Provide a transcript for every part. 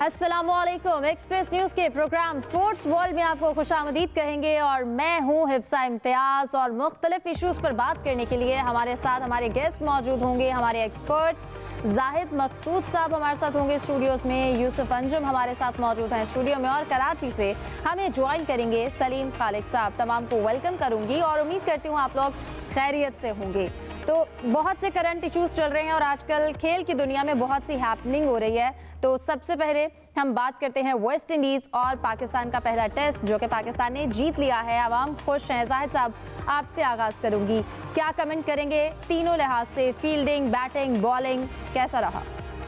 अस्सलामुअलैकुम। Express news के programme sports world में आपको खुशामदीद कहेंगे और मैं हूं हिफ्सा इम्तियाज़। और मुख्तलिफ इशूज़ पर बात करने के लिए हमारे साथ हमारे गेस्ट मौजूद होंगे। हमारे एक्सपर्ट्स जाहिद मकसूद साहब हमारे साथ होंगे स्टूडियोज़ में, यूसुफ अंजुम हमारे साथ मौजूद हैं स्टूडियो में, और कराची से हमें ज्वाइन करेंगे सलीम खालिक साहब। तमाम को वेलकम करूँगी और उम्मीद करती हूँ आप लोग खैरियत से होंगे। तो बहुत से करंट इश्यूज चल रहे हैं और आजकल खेल की दुनिया में बहुत सी हैपनिंग हो रही है। तो सबसे पहले हम बात करते हैं वेस्ट इंडीज़ और पाकिस्तान का पहला टेस्ट जो कि पाकिस्तान ने जीत लिया है। आवाम खुश हैं। जाहिद साहब, आपसे आगाज़ करूंगी, क्या कमेंट करेंगे तीनों लिहाज से, फील्डिंग, बैटिंग, बॉलिंग, कैसा रहा?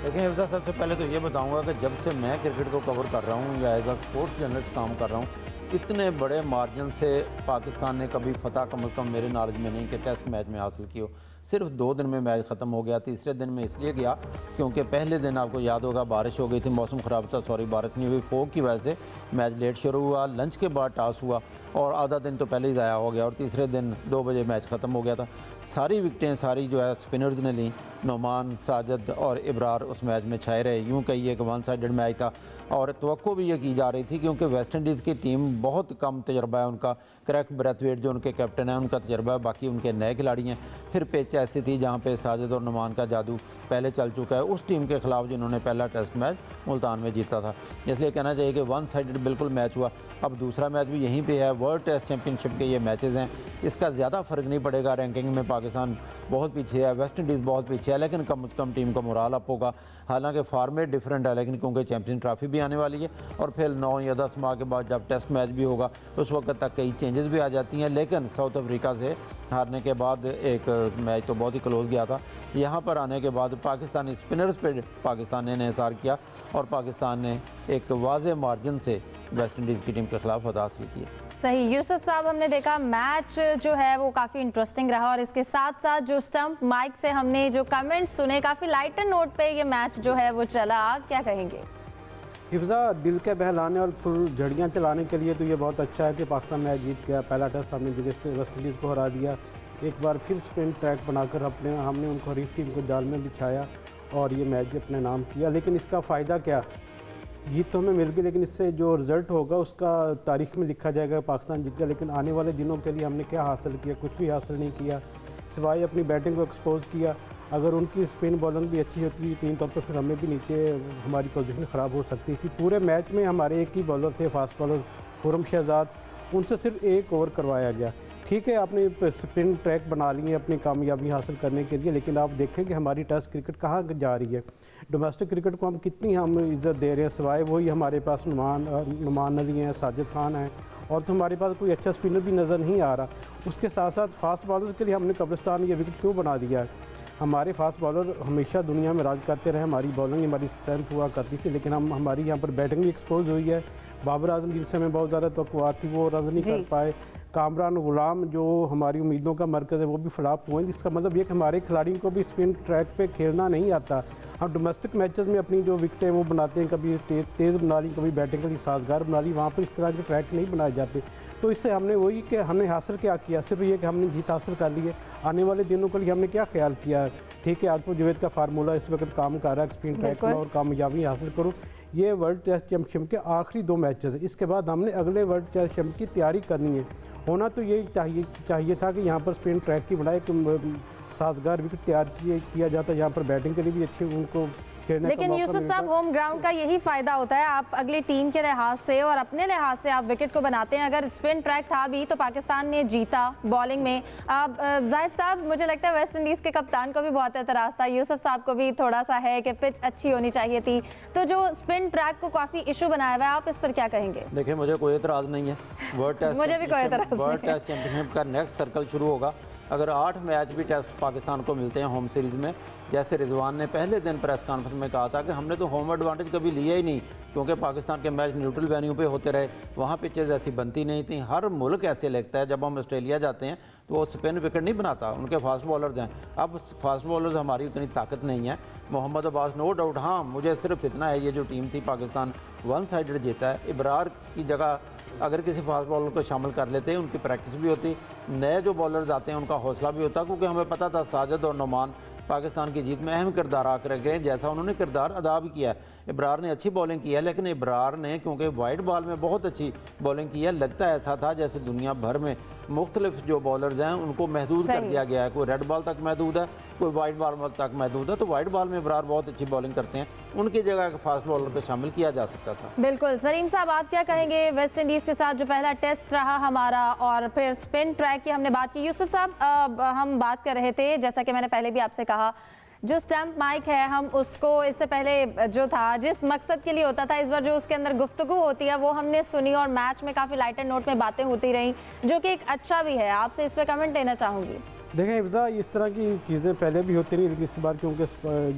देखिए हिफ्सा, सबसे पहले तो ये बताऊंगा कि जब से मैं क्रिकेट को कवर कर रहा हूँ या एज आ स्पोर्ट्स जर्नलिस्ट काम कर रहा हूँ, इतने बड़े मार्जिन से पाकिस्तान ने कभी फतह कम अज़ कम मेरे नॉलेज में नहीं कि टेस्ट मैच में हासिल की हो। सिर्फ 2 दिन में मैच ख़त्म हो गया। तीसरे दिन में इसलिए गया क्योंकि पहले दिन आपको याद होगा बारिश हो गई थी, मौसम ख़राब था, बारिश नहीं हुई, फोग की वजह से मैच लेट शुरू हुआ। लंच के बाद टॉस हुआ और आधा दिन तो पहले ही ज़ाया हो गया और तीसरे दिन 2 बजे मैच ख़त्म हो गया था। सारी विकटें सारी जो है स्पिनर्स ने ली। नोमान, साजिद और इब्रार उस मैच में छाए रहे। यूँ कहिए कि 1 साइडेड मैच था और तवक्को भी ये की जा रही थी क्योंकि वेस्ट इंडीज़ की टीम बहुत कम तजर्बा है उनका। क्रैक ब्रैथवेट जो उनके कैप्टन है उनका तजर्बा है, बाकी उनके नए खिलाड़ी हैं। फिर पिच ऐसी थी जहाँ पे साजिद और नुमान का जादू पहले चल चुका है उस टीम के ख़िलाफ़ जिन्होंने पहला टेस्ट मैच मुल्तान में जीता था। इसलिए कहना चाहिए कि 1 साइडेड बिल्कुल मैच हुआ। अब दूसरा मैच भी यहीं पे है। वर्ल्ड टेस्ट चैम्पियनशिप के ये मैचेस हैं, इसका ज़्यादा फ़र्क नहीं पड़ेगा। रैंकिंग में पाकिस्तान बहुत पीछे है, वेस्ट इंडीज़ बहुत पीछे है, लेकिन कम से कम टीम का मोराल अप होगा। हालांकि फॉर्मेट डिफरेंट है, लेकिन क्योंकि चैम्पियन ट्रॉफी भी आने वाली है और फिर 9 या 10 माह के बाद जब टेस्ट मैच भी होगा उस वक्त तक कई चेंजेस भी आ जाती हैं। लेकिन साउथ अफ्रीका से हारने के बाद एक मैच तो बहुत ही क्लोज गया था। यहाँ पर आने के बाद पाकिस्तानी स्पिनर्स पे पाकिस्तान ने इन्हिसार किया और पाकिस्तान ने एक वाज़े मार्जिन से वेस्ट इंडीज़ की टीम के खिलाफ फतह हासिल की है। सही। यूसुफ साहब, हमने देखा मैच जो है वो काफ़ी इंटरेस्टिंग रहा और इसके साथ साथ जो स्टंप माइक से हमने जो कमेंट सुने, काफ़ी लाइटर नोट पे ये मैच जो है वो चला। क्या कहेंगे? हिफ्जा, दिल के बहलाने और फुलझड़ियाँ चलाने के लिए तो ये बहुत अच्छा है कि पाकिस्तान मैच जीत गया। पहला टेस्ट हमने वेस्ट इंडीज़ को हरा दिया। एक बार फिर स्पिन ट्रैक बनाकर हमने उनको हरीफ टीम को जाल में बिछाया और ये मैच भी अपने नाम किया। लेकिन इसका फ़ायदा क्या? जीत तो हमें मिल गई, लेकिन इससे जो रिज़ल्ट होगा उसका तारीख़ में लिखा जाएगा पाकिस्तान जीत गया। लेकिन आने वाले दिनों के लिए हमने क्या हासिल किया? कुछ भी हासिल नहीं किया, सिवाय अपनी बैटिंग को एक्सपोज किया। अगर उनकी स्पिन बॉलिंग भी अच्छी होती टीम तौर पर, फिर हमें भी नीचे हमारी पोजीशन ख़राब हो सकती थी। पूरे मैच में हमारे एक ही बॉलर थे, फास्ट बॉलर खुर्रम शहजाद, उनसे सिर्फ 1 ओवर करवाया गया। ठीक है, आपने स्पिन ट्रैक बना ली है अपनी कामयाबी हासिल करने के लिए, लेकिन आप देखें कि हमारी टेस्ट क्रिकेट कहाँ जा रही है। डोमेस्टिक क्रिकेट को हम कितनी इज़्ज़त दे रहे हैं, सिवाय वही हमारे पास नुमान अली हैं, साजिद खान हैं, और तो हमारे पास कोई अच्छा स्पिनर भी नज़र नहीं आ रहा। उसके साथ साथ फास्ट बॉलर्स के लिए हमने कब्रिस्तान ये विकेट क्यों बना दिया है? हमारे फास्ट बॉलर हमेशा दुनिया में राज करते रहे, हमारी बॉलिंग हमारी स्ट्रेंथ हुआ करती थी, लेकिन हमारी यहाँ पर बैटिंग भी एक्सपोज हुई है। बाबर आजम जिनसे हमें बहुत ज़्यादा तवक्कुआत थी वो रन नहीं कर पाए। कामरान गुलाम जो हमारी उम्मीदों का मरकज़ है वो भी फ्लॉप हुए। जिसका मतलब ये कि हमारे खिलाड़ियों को भी स्पिन ट्रैक पे खेलना नहीं आता। हम डोमेस्टिक मैचेस में अपनी जो विकेटें वो बनाते हैं, कभी तेज़ बना ली, कभी बैटिंग के लिए साजगार बना ली, वहाँ पर इस तरह के ट्रैक नहीं बनाए जाते। तो इससे हमने वही कि हमने हासिल क्या किया? सिर्फ ये कि हमने जीत हासिल कर ली है। आने वाले दिनों के लिए हमने क्या ख्याल किया? ठीक है, आजम जावेद का फार्मूला इस वक्त काम कर रहा है, स्पिन ट्रैक में और कामयाबी हासिल करो। ये वर्ल्ड टेस्ट चैम्पियनशिप के आखिरी 2 मैचेस है, इसके बाद हमने अगले वर्ल्ड टेस्ट चैम्पियनशिप की तैयारी करनी है। होना तो यही चाहिए था कि यहाँ पर स्पिन ट्रैक की बनाए साजगार विकेट तैयार किया जाता है, यहाँ पर बैटिंग के लिए भी अच्छे उनको खेलने। लेकिन यूसुफ साहब, होम ग्राउंड का यही फ़ायदा होता है, आप अगली टीम के लिहाज से और अपने लिहाज से आप विकेट को बनाते हैं। अगर स्पिन ट्रैक था भी तो पाकिस्तान ने जीता बॉलिंग में। अब जाहिद साहब, मुझे लगता है वेस्ट इंडीज़ के कप्तान को भी बहुत एतराज़ था, यूसुफ साहब को भी थोड़ा सा है कि पिच अच्छी होनी चाहिए थी, तो जो स्पिन ट्रैक को काफ़ी इशू बनाया हुआ है, आप इस पर क्या कहेंगे? देखिए, मुझे कोई एतराज़ नहीं है। वर्ल्ड टेस्ट मुझे भी कोई एतराज़ नहीं है। वर्ल्ड टेस्ट चैम्पियनशिप का नेक्स्ट सर्कल शुरू होगा। अगर 8 मैच भी टेस्ट पाकिस्तान को मिलते हैं होम सीरीज़ में, जैसे रिजवान ने पहले दिन प्रेस कॉन्फ्रेंस में कहा था कि हमने तो होम एडवांटेज कभी लिया ही नहीं, क्योंकि पाकिस्तान के मैच न्यूट्रल वेन्यू पे होते रहे, वहाँ पिचेज़ ऐसी बनती नहीं थी। हर मुल्क ऐसे लगता है, जब हम ऑस्ट्रेलिया जाते हैं तो वो स्पिन विकेट नहीं बनाता, उनके फास्ट बॉलर्स हैं। अब फास्ट बॉलर्स हमारी उतनी ताकत नहीं है। मोहम्मद अब्बास नो डाउट, हाँ मुझे सिर्फ इतना है, ये जो टीम थी पाकिस्तान 1 साइडेड जीता है। इब्रार की जगह अगर किसी फास्ट बॉलर को शामिल कर लेते हैं, उनकी प्रैक्टिस भी होती, नए जो बॉलर्स आते हैं उनका हौसला भी होता, क्योंकि हमें पता था साजिद और नुमान पाकिस्तान की जीत में अहम किरदार आकर रह गए, जैसा उन्होंने किरदार अदा भी किया है। इब्रार ने अच्छी बॉलिंग की है, लेकिन इब्रार ने क्योंकि वाइड बॉल में बहुत अच्छी बॉलिंग की है, लगता है ऐसा था जैसे दुनिया भर में मुख्तलिफ जो बॉलर्स हैं उनको महदूद कर दिया गया है। कोई रेड बॉल तक महदूद है, कोई वाइड बॉल तक महदूद है। तो वाइड बॉल में इब्रार बहुत अच्छी बॉलिंग करते हैं, उनकी जगह एक फास्ट बॉलर को शामिल किया जा सकता था। बिल्कुल। सलीम साहब, आप क्या कहेंगे वेस्ट इंडीज़ के साथ जो पहला टेस्ट रहा हमारा और फिर स्पिन ट्रैक की हमने बात की। यूसुफ साहब, हम बात कर रहे थे, जैसा कि मैंने पहले भी आपसे कहा, जो स्टैम्प माइक है हम उसको इससे पहले जो था जिस मकसद के लिए होता था, इस बार जो उसके अंदर गुफ्तगू होती है वो हमने सुनी और मैच में काफ़ी लाइटर नोट में बातें होती रहीं, जो कि एक अच्छा भी है। आपसे इस पर कमेंट लेना चाहूँगी। देखें हिफ्ज़ा, इस तरह की चीज़ें पहले भी होती रही, लेकिन इस बार क्योंकि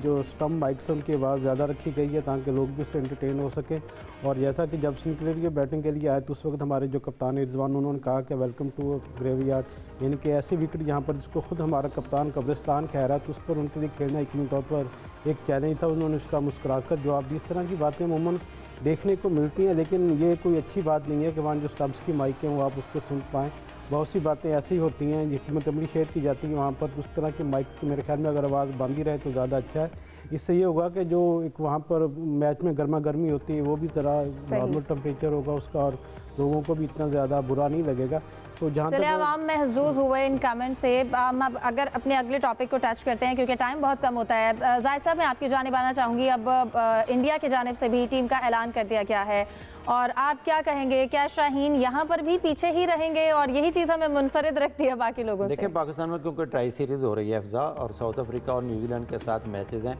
जो स्टम्प माइक्स उनकी आवाज़ ज़्यादा रखी गई है ताकि लोग भी उससे एंटरटेन हो सकें। और जैसा कि जब सिंक्लेयर के बैटिंग के लिए आए तो उस वक्त हमारे जो कप्तान रिजवान, उन्होंने कहा कि वेलकम टू ग्रेवयार्ड, यानी कि ऐसी विकेट जहाँ पर जिसको खुद हमारा कप्तान कब्रिस्तान कह रहा है, तो उस पर उनके लिए खेलना यकीनी तौर पर एक चैलेंज था। उन्होंने उसका मुस्कुराकर जवाब दी। इस तरह की बातें अमूमन देखने को मिलती हैं, लेकिन ये कोई अच्छी बात नहीं है कि वहाँ जो स्टम्प्स की माइक हैं वो आप उस पर सुन पाएँ। बहुत सी बातें ऐसी होती हैं जो कीमत अमली शेयर की जाती है वहाँ पर, उस तरह की माइक की मेरे ख्याल में अगर आवाज़ बंद ही रहे तो ज़्यादा अच्छा है। इससे ये होगा कि जो एक वहाँ पर मैच में गर्मा गर्मी होती है वो भी ज़रा नॉर्मल टेम्परेचर होगा उसका, और लोगों को भी इतना ज़्यादा बुरा नहीं लगेगा। तो जहाँ चलिए, आवाम महजूज हुए इन कमेंट से। हम अब अगर अपने अगले टॉपिक को टच करते हैं क्योंकि टाइम बहुत कम होता है। जाहिद साहब, मैं आपकी जानिब आना चाहूँगी। अब इंडिया की जानिब से भी टीम का ऐलान कर दिया गया है, और आप क्या कहेंगे, क्या शाहीन यहाँ पर भी पीछे ही रहेंगे? और यही चीज़ हमें मुनफरिद रखती है बाकी लोगों से। देखिए, पाकिस्तान में क्योंकि ट्राई सीरीज़ हो रही है अफजा, और साउथ अफ्रीका और न्यूजीलैंड के साथ मैचेस हैं।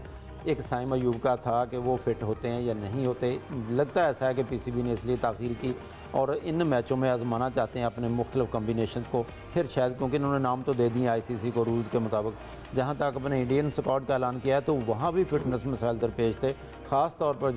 एक साइम अयूब का था कि वो फिट होते हैं या नहीं होते। लगता है ऐसा है कि पीसीबी ने इसलिए ताख़ीर की और इन मैचों में आजमाना चाहते हैं अपने मुख्तलिफ कम्बिनेशन को। फिर शायद क्योंकि इन्होंने नाम तो दे दिए आईसीसी को रूल्स के मुताबिक, जहाँ तक अपने इंडियन स्क्वाड का ऐलान किया है तो वहाँ भी फिटनेस मसाइल दरपेश थे, ख़ास तौर पर